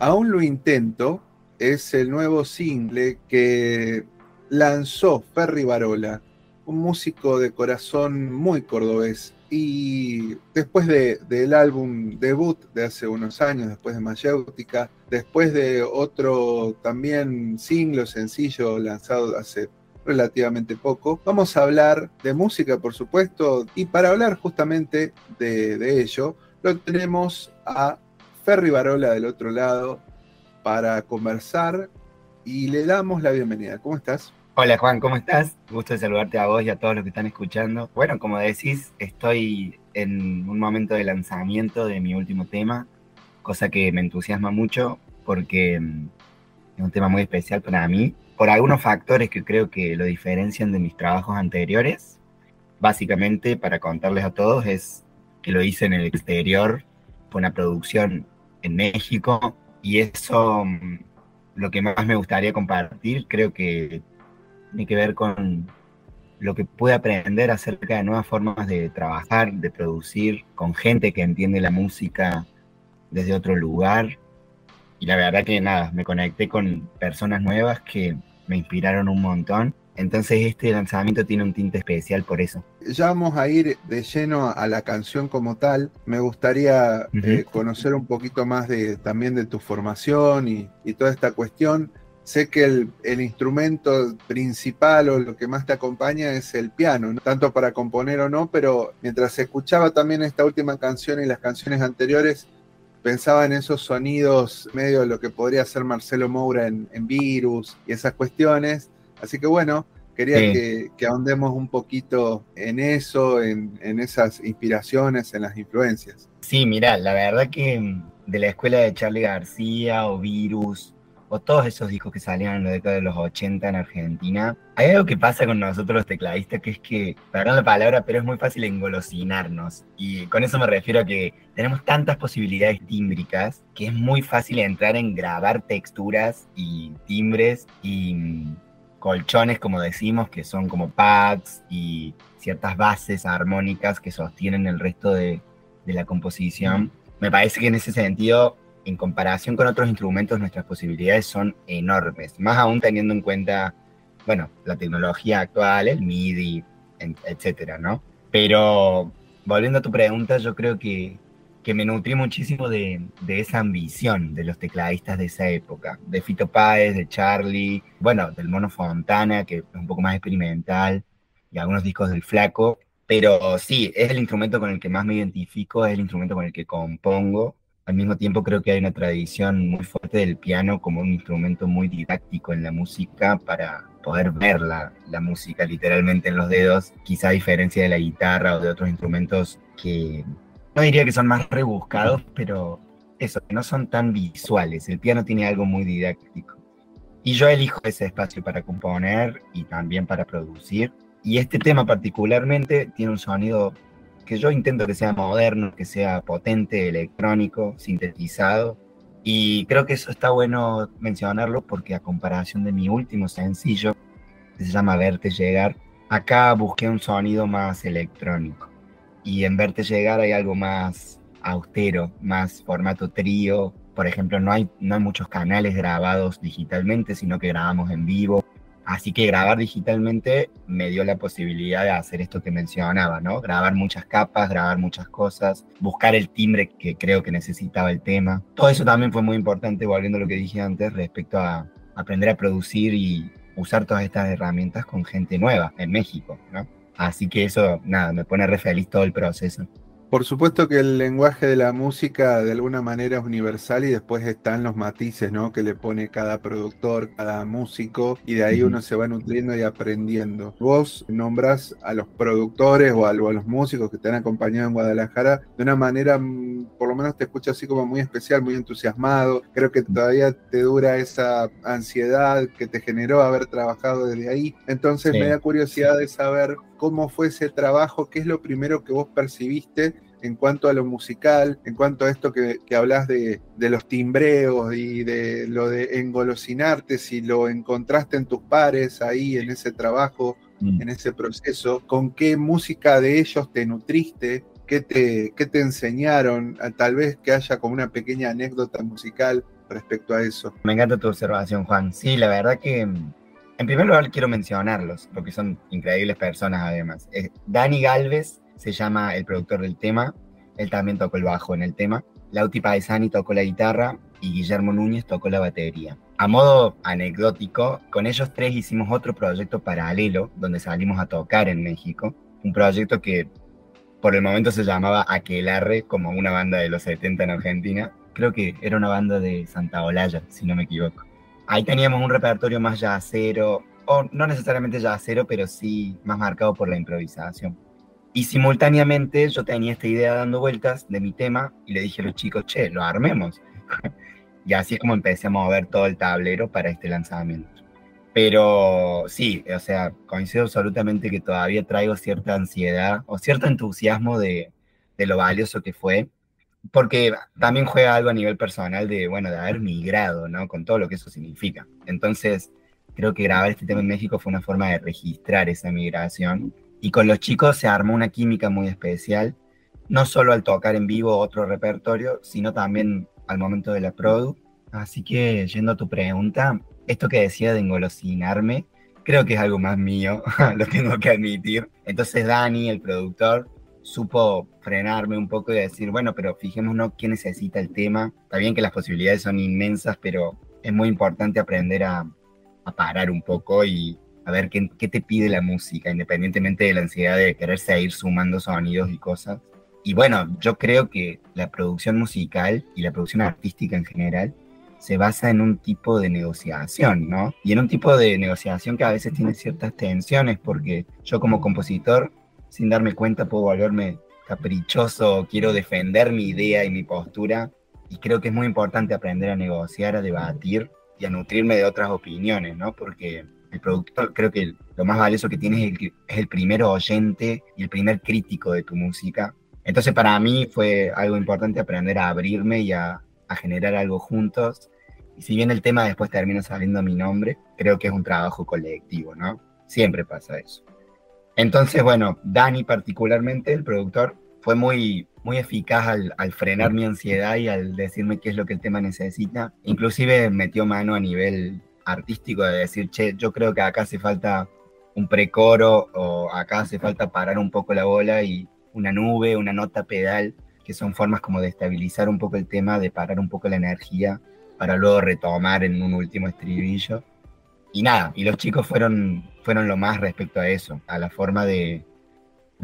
Aún lo intento es el nuevo single que lanzó Ferry Barolo, un músico de corazón muy cordobés. Y después del álbum debut de hace unos años, después de Mayéutica, después de otro también single sencillo lanzado hace relativamente poco, vamos a hablar de música, por supuesto, y para hablar justamente de ello, lo tenemos a Ferry Barolo del otro lado para conversar y le damos la bienvenida. ¿Cómo estás? Hola Juan, ¿cómo estás? Gusto de saludarte a vos y a todos los que están escuchando. Bueno, como decís, estoy en un momento de lanzamiento de mi último tema, cosa que me entusiasma mucho porque es un tema muy especial para mí, por algunos factores que creo que lo diferencian de mis trabajos anteriores. Básicamente, para contarles a todos, es que lo hice en el exterior, fue una producción en México y eso, lo que más me gustaría compartir, creo que tiene que ver con lo que pude aprender acerca de nuevas formas de trabajar, de producir, con gente que entiende la música desde otro lugar. Y la verdad que nada, me conecté con personas nuevas que me inspiraron un montón. Entonces este lanzamiento tiene un tinte especial por eso. Ya vamos a ir de lleno a la canción como tal. Me gustaría Ujú. conocer un poquito más también de tu formación y toda esta cuestión. Sé que el instrumento principal o lo que más te acompaña es el piano, ¿no? Tanto para componer o no, pero mientras escuchaba también esta última canción y las canciones anteriores, pensaba en esos sonidos medio de lo que podría ser Marcelo Moura en Virus y esas cuestiones. Así que bueno, quería Sí, que ahondemos un poquito en eso, en esas inspiraciones, en las influencias. sí, mira, la verdad que de la escuela de Charly García o Virus o todos esos discos que salían en la década de los 80 en Argentina, hay algo que pasa con nosotros los tecladistas que es que, perdón la palabra, pero es muy fácil engolosinarnos. Y con eso me refiero a que tenemos tantas posibilidades tímbricas que es muy fácil entrar en grabar texturas y timbres y colchones, como decimos, que son como pads y ciertas bases armónicas que sostienen el resto de la composición. Me parece que en ese sentido, en comparación con otros instrumentos, nuestras posibilidades son enormes, más aún teniendo en cuenta, bueno, la tecnología actual, el MIDI, etcétera, ¿no? Pero volviendo a tu pregunta, yo creo que me nutrí muchísimo de esa ambición de los tecladistas de esa época, de Fito Páez, de Charlie, bueno, del Mono Fontana, que es un poco más experimental, y algunos discos del Flaco, pero sí, es el instrumento con el que más me identifico, es el instrumento con el que compongo. Al mismo tiempo creo que hay una tradición muy fuerte del piano como un instrumento muy didáctico en la música para poder ver la música literalmente en los dedos, quizá a diferencia de la guitarra o de otros instrumentos que no diría que son más rebuscados, pero eso, que no son tan visuales. El piano tiene algo muy didáctico. Y yo elijo ese espacio para componer y también para producir. Y este tema particularmente tiene un sonido que yo intento que sea moderno, que sea potente, electrónico, sintetizado. Y creo que eso está bueno mencionarlo porque a comparación de mi último sencillo, que se llama Verte Llegar, acá busqué un sonido más electrónico. Y en Verte Llegar hay algo más austero, más formato trío. Por ejemplo, no hay muchos canales grabados digitalmente, sino que grabamos en vivo. Así que grabar digitalmente me dio la posibilidad de hacer esto que mencionaba, ¿no? Grabar muchas capas, grabar muchas cosas, buscar el timbre que creo que necesitaba el tema. Todo eso también fue muy importante, volviendo a lo que dije antes, respecto a aprender a producir y usar todas estas herramientas con gente nueva en México, ¿no? Así que eso, nada, me pone re feliz todo el proceso. Por supuesto que el lenguaje de la música de alguna manera es universal y después están los matices, ¿no? Que le pone cada productor, cada músico y de ahí Ujú. uno se va nutriendo y aprendiendo. Vos nombrás a los productores o a los músicos que te han acompañado en Guadalajara de una manera, por lo menos te escucho así como muy especial, muy entusiasmado. Creo que todavía te dura esa ansiedad que te generó haber trabajado desde ahí. Entonces me Sí. da curiosidad de saber cómo fue ese trabajo, qué es lo primero que vos percibiste en cuanto a lo musical, en cuanto a esto que hablas de los timbreos y de lo de engolosinarte, si lo encontraste en tus pares ahí en ese trabajo, Mm. en ese proceso, con qué música de ellos te nutriste, qué te enseñaron, tal vez que haya como una pequeña anécdota musical. respecto a eso. Me encanta tu observación, Juan. Sí, la verdad que en primer lugar quiero mencionarlos, porque son increíbles personas además. Dani Galvez se llama el productor del tema, él también tocó el bajo en el tema. Lauti Paisani tocó la guitarra y Guillermo Núñez tocó la batería. A modo anecdótico, con ellos tres hicimos otro proyecto paralelo donde salimos a tocar en México. Un proyecto que por el momento se llamaba Aquelarre, como una banda de los 70 en Argentina. Creo que era una banda de Santa Olalla, si no me equivoco. Ahí teníamos un repertorio más jazzero, o no necesariamente jazzero, pero sí más marcado por la improvisación. Y simultáneamente yo tenía esta idea dando vueltas de mi tema y le dije a los chicos, che, lo armemos. Y así es como empecé a mover todo el tablero para este lanzamiento. Pero sí, o sea, coincido absolutamente que todavía traigo cierta ansiedad o cierto entusiasmo de lo valioso que fue, porque también juega algo a nivel personal de, bueno, de haber migrado, ¿no? Con todo lo que eso significa. Entonces, creo que grabar este tema en México fue una forma de registrar esa migración. Y con los chicos se armó una química muy especial, no solo al tocar en vivo otro repertorio, sino también al momento de la produ. Así que, yendo a tu pregunta, esto que decía de engolosinarme, creo que es algo más mío, lo tengo que admitir. Entonces Dani, el productor, supo frenarme un poco y decir, bueno, pero fijémonos quién necesita el tema. Está bien que las posibilidades son inmensas, pero es muy importante aprender a parar un poco y a ver qué te pide la música, independientemente de la ansiedad de querer seguir sumando sonidos y cosas. Y bueno, yo creo que la producción musical y la producción artística en general se basa en un tipo de negociación, ¿no? Y en un tipo de negociación que a veces tiene ciertas tensiones, porque yo como compositor, sin darme cuenta, puedo volverme caprichoso, quiero defender mi idea y mi postura, y creo que es muy importante aprender a negociar, a debatir y a nutrirme de otras opiniones, ¿no? Porque el productor, creo que lo más valioso que tienes es el primer oyente y el primer crítico de tu música. Entonces para mí fue algo importante aprender a abrirme y a generar algo juntos. Y si bien el tema después termina saliendo a mi nombre, creo que es un trabajo colectivo, ¿no? Siempre pasa eso. Entonces, bueno, Dani particularmente, el productor, fue muy eficaz al frenar mi ansiedad y al decirme qué es lo que el tema necesita. Inclusive metió mano a nivel artístico de decir, che, yo creo que acá hace falta un precoro o acá hace falta parar un poco la bola y una nube, una nota pedal, que son formas como de estabilizar un poco el tema, de parar un poco la energía para luego retomar en un último estribillo. Y nada, y los chicos fueron lo más respecto a eso, a la forma de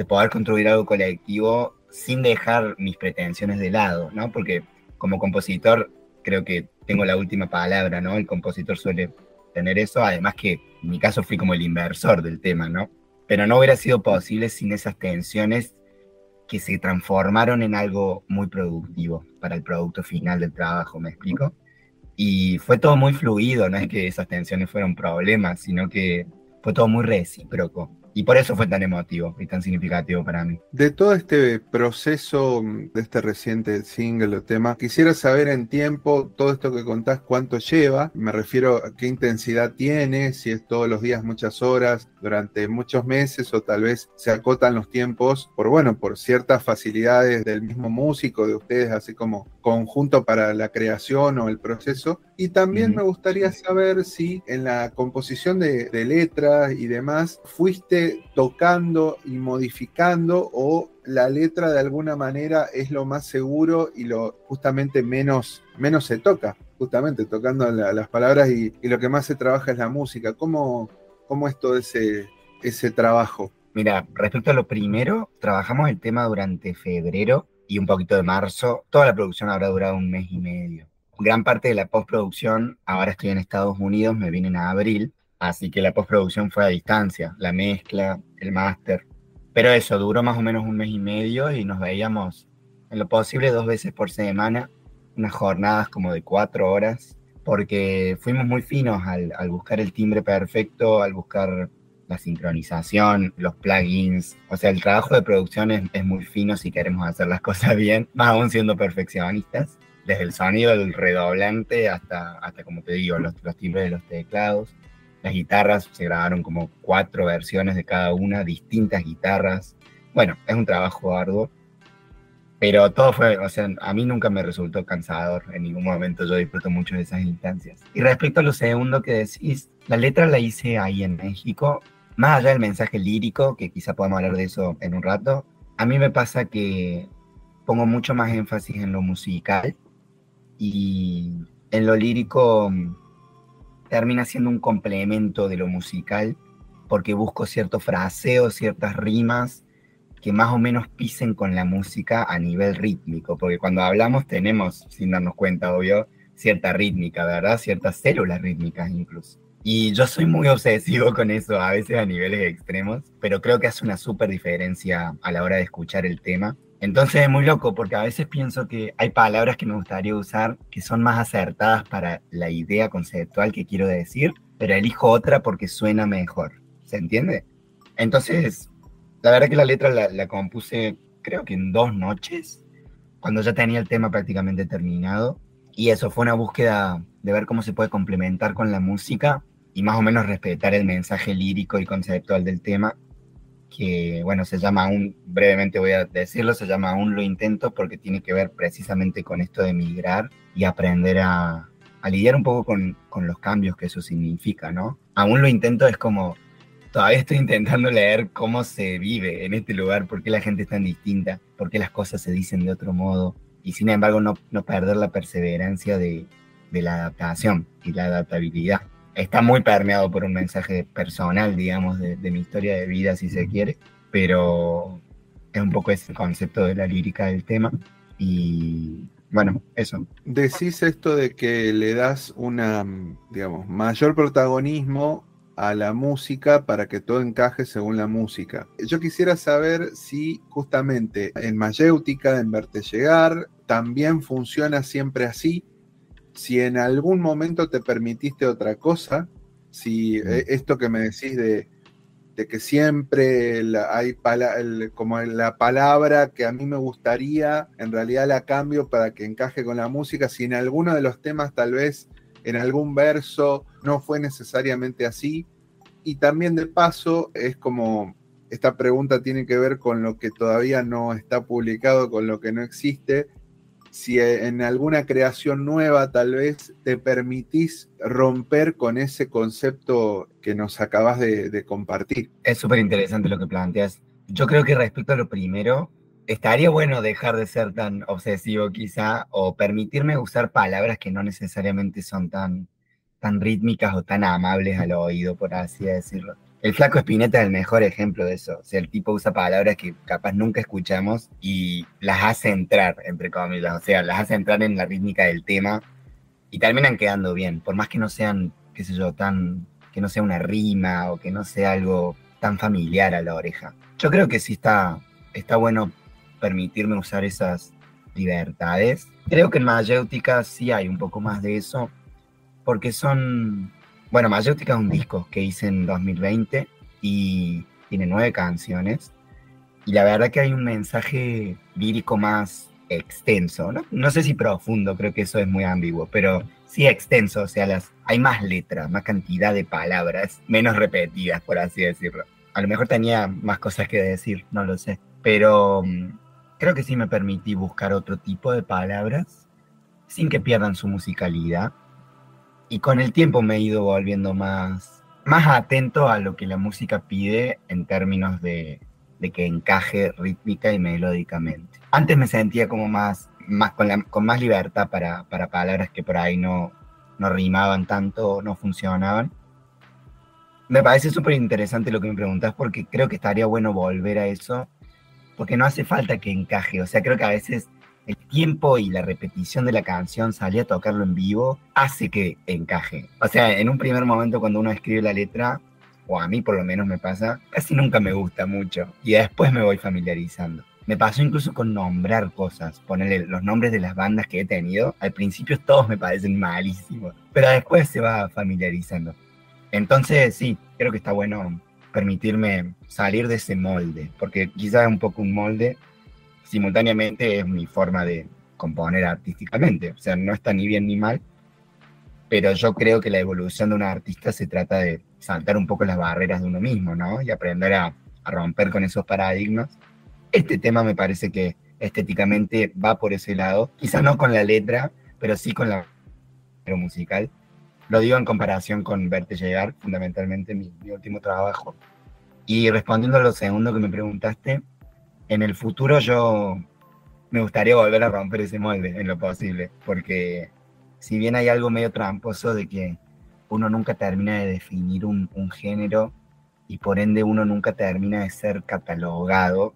poder construir algo colectivo sin dejar mis pretensiones de lado, ¿no? Porque como compositor creo que tengo la última palabra, ¿no? El compositor suele tener eso, además que en mi caso fui como el inversor del tema, ¿no? Pero no hubiera sido posible sin esas tensiones que se transformaron en algo muy productivo para el producto final del trabajo, ¿me explico? Y fue todo muy fluido, no es que esas tensiones fueron problemas, sino que fue todo muy recíproco. Y por eso fue tan emotivo y tan significativo para mí. De todo este proceso, de este reciente single o tema, quisiera saber en tiempo, todo esto que contás, cuánto lleva. Me refiero a qué intensidad tiene, si es todos los días, muchas horas, durante muchos meses, o tal vez se acotan los tiempos por ciertas facilidades del mismo músico, de ustedes, así como conjunto para la creación o el proceso. Y también me gustaría saber si en la composición de letras y demás fuiste tocando y modificando, o la letra de alguna manera es lo más seguro y lo justamente menos se toca, justamente tocando las palabras, y lo que más se trabaja es la música. ¿Cómo es todo ese trabajo? Mira, respecto a lo primero, trabajamos el tema durante febrero y un poquito de marzo. Toda la producción habrá durado un mes y medio. Gran parte de la postproducción, ahora estoy en Estados Unidos, me vine en abril, así que la postproducción fue a distancia, la mezcla, el máster. Pero eso, duró más o menos un mes y medio y nos veíamos en lo posible 2 veces por semana, unas jornadas como de 4 horas, porque fuimos muy finos al buscar el timbre perfecto, al buscar la sincronización, los plugins. O sea, el trabajo de producción es muy fino si queremos hacer las cosas bien, más aún siendo perfeccionistas. Desde el sonido del redoblante hasta como te digo, los timbres de los teclados. Las guitarras se grabaron como 4 versiones de cada una, distintas guitarras. Bueno, es un trabajo arduo. Pero todo fue, o sea, a mí nunca me resultó cansador en ningún momento, yo disfruto mucho de esas instancias. Y respecto a lo segundo que decís, la letra la hice ahí en México, más allá del mensaje lírico, que quizá podamos hablar de eso en un rato, a mí me pasa que pongo mucho más énfasis en lo musical y en lo lírico termina siendo un complemento de lo musical porque busco ciertos fraseos, ciertas rimas que más o menos pisen con la música a nivel rítmico, porque cuando hablamos tenemos, sin darnos cuenta, obvio, cierta rítmica, ¿verdad? Ciertas células rítmicas incluso. Y yo soy muy obsesivo con eso, a veces a niveles extremos, pero creo que hace una súper diferencia a la hora de escuchar el tema. Entonces es muy loco, porque a veces pienso que hay palabras que me gustaría usar que son más acertadas para la idea conceptual que quiero decir, pero elijo otra porque suena mejor. ¿Se entiende? Entonces, la verdad que la letra la compuse creo que en 2 noches, cuando ya tenía el tema prácticamente terminado. Y eso fue una búsqueda de ver cómo se puede complementar con la música y más o menos respetar el mensaje lírico y conceptual del tema, que bueno, se llama aún, brevemente voy a decirlo, se llama Aún lo intento porque tiene que ver precisamente con esto de migrar y aprender a lidiar un poco con los cambios que eso significa, ¿no? Aún lo intento es como todavía estoy intentando leer cómo se vive en este lugar, por qué la gente es tan distinta, por qué las cosas se dicen de otro modo, y sin embargo no perder la perseverancia de la adaptación y la adaptabilidad. Está muy permeado por un mensaje personal, digamos, de mi historia de vida, si se quiere, pero es un poco ese concepto de la lírica del tema, y bueno, eso. Decís esto de que le das una, digamos, mayor protagonismo a la música para que todo encaje según la música. Yo quisiera saber si justamente en Mayéutica, en Verte Llegar, también funciona siempre así, si en algún momento te permitiste otra cosa, si esto que me decís de que siempre hay como la palabra que a mí me gustaría, en realidad la cambio para que encaje con la música, si en alguno de los temas tal vez en algún verso no fue necesariamente así. Y también de paso es como, esta pregunta tiene que ver con lo que todavía no está publicado, con lo que no existe, si en alguna creación nueva tal vez te permitís romper con ese concepto que nos acabas de compartir. Es súper interesante lo que planteas. Yo creo que respecto a lo primero, estaría bueno dejar de ser tan obsesivo quizá o permitirme usar palabras que no necesariamente son tan rítmicas o tan amables al oído, por así decirlo. El Flaco Spinetta es el mejor ejemplo de eso. O sea, el tipo usa palabras que capaz nunca escuchamos y las hace entrar, entre comillas. O sea, las hace entrar en la rítmica del tema y terminan quedando bien, por más que no sean, qué sé yo, que no sea una rima o que no sea algo tan familiar a la oreja. Yo creo que sí está bueno permitirme usar esas libertades. Creo que en Mayéutica sí hay un poco más de eso, porque bueno, Mayéutica es un disco que hice en 2020 y tiene 9 canciones. Y la verdad que hay un mensaje lírico más extenso, ¿no? No sé si profundo, creo que eso es muy ambiguo, pero sí extenso, o sea, hay más letras, más cantidad de palabras, menos repetidas, por así decirlo. A lo mejor tenía más cosas que decir, no lo sé, pero creo que sí me permití buscar otro tipo de palabras sin que pierdan su musicalidad. Y con el tiempo me he ido volviendo más atento a lo que la música pide en términos de que encaje rítmica y melódicamente. Antes me sentía como con más libertad para palabras que por ahí no rimaban tanto, no funcionaban. Me parece súper interesante lo que me preguntas porque creo que estaría bueno volver a eso, porque no hace falta que encaje. O sea, creo que a veces el tiempo y la repetición de la canción, salir a tocarlo en vivo, hace que encaje. O sea, en un primer momento cuando uno escribe la letra, o a mí por lo menos me pasa, casi nunca me gusta mucho. Y después me voy familiarizando. Me pasó incluso con nombrar cosas, ponerle los nombres de las bandas que he tenido. Al principio todos me parecen malísimos, pero después se va familiarizando. Entonces sí, creo que está bueno permitirme salir de ese molde, porque quizás es un poco un molde, simultáneamente es mi forma de componer artísticamente. O sea, no está ni bien ni mal, pero yo creo que la evolución de un artista se trata de saltar un poco las barreras de uno mismo, ¿no? Y aprender a romper con esos paradigmas. Este tema me parece que estéticamente va por ese lado. Quizás no con la letra, pero sí con la musical. Lo digo en comparación con Verte Llegar, fundamentalmente mi último trabajo. Y respondiendo a lo segundo que me preguntaste, en el futuro yo me gustaría volver a romper ese molde en lo posible, porque si bien hay algo medio tramposo de que uno nunca termina de definir un género y por ende uno nunca termina de ser catalogado,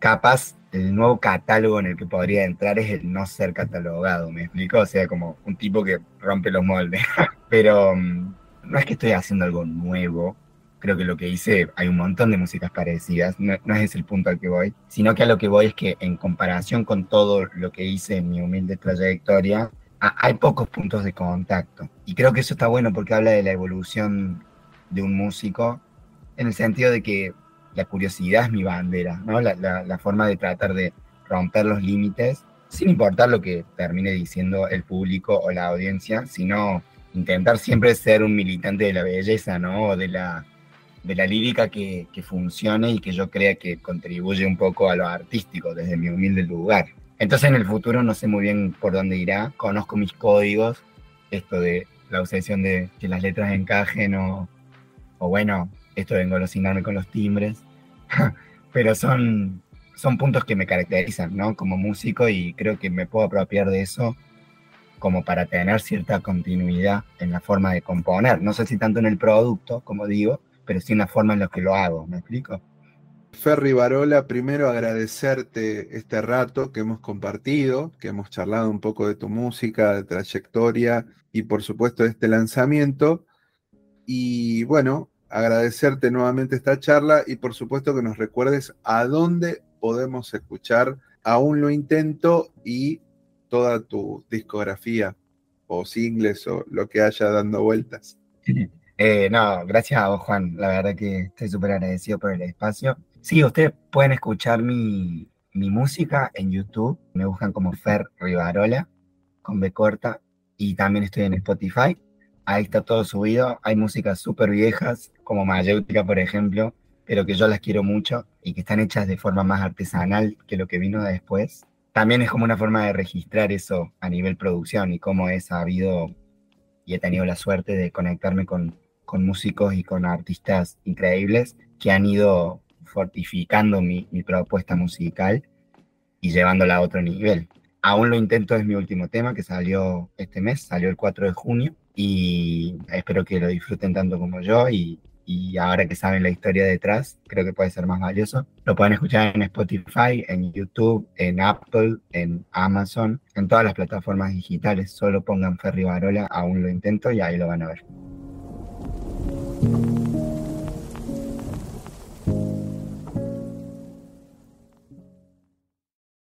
capaz el nuevo catálogo en el que podría entrar es el no ser catalogado, ¿me explico? O sea, como un tipo que rompe los moldes. Pero no es que estoy haciendo algo nuevo, creo que lo que hice, hay un montón de músicas parecidas, no es ese el punto al que voy, sino que a lo que voy es que en comparación con todo lo que hice en mi humilde trayectoria, hay pocos puntos de contacto. Y creo que eso está bueno porque habla de la evolución de un músico, en el sentido de que la curiosidad es mi bandera, ¿no? La forma de tratar de romper los límites, sin importar lo que termine diciendo el público o la audiencia, sino intentar siempre ser un militante de la belleza, ¿no? O de la lírica que funcione y que yo crea que contribuye un poco a lo artístico desde mi humilde lugar. Entonces en el futuro no sé muy bien por dónde irá, conozco mis códigos, esto de la obsesión de que las letras encajen o bueno, esto de engolosinarme con los timbres, pero son puntos que me caracterizan, ¿no? Como músico y creo que me puedo apropiar de eso como para tener cierta continuidad en la forma de componer. No sé si tanto en el producto, como digo, pero sí en la forma en la que lo hago, ¿me explico? Ferry Barola, primero agradecerte este rato que hemos compartido, que hemos charlado un poco de tu música, de trayectoria y por supuesto de este lanzamiento. Y bueno, agradecerte nuevamente esta charla y por supuesto que nos recuerdes a dónde podemos escuchar Aún lo intento y toda tu discografía o singles o lo que haya dando vueltas. No, gracias a vos, Juan. La verdad que estoy súper agradecido por el espacio. Sí, ustedes pueden escuchar mi música en YouTube. Me buscan como Fer Rivarola, con B corta. Y también estoy en Spotify. Ahí está todo subido. Hay músicas súper viejas, como Mayéutica, por ejemplo, pero que yo las quiero mucho y que están hechas de forma más artesanal que lo que vino después. También es como una forma de registrar eso a nivel producción y cómo he sabido y he tenido la suerte de conectarme con músicos y con artistas increíbles que han ido fortificando mi propuesta musical y llevándola a otro nivel. Aún lo intento es mi último tema que salió este mes, salió el 4 de junio y espero que lo disfruten tanto como yo y ahora que saben la historia detrás, creo que puede ser más valioso. Lo pueden escuchar en Spotify, en YouTube, en Apple, en Amazon, en todas las plataformas digitales. Solo pongan Ferry Barola, aún lo intento y ahí lo van a ver.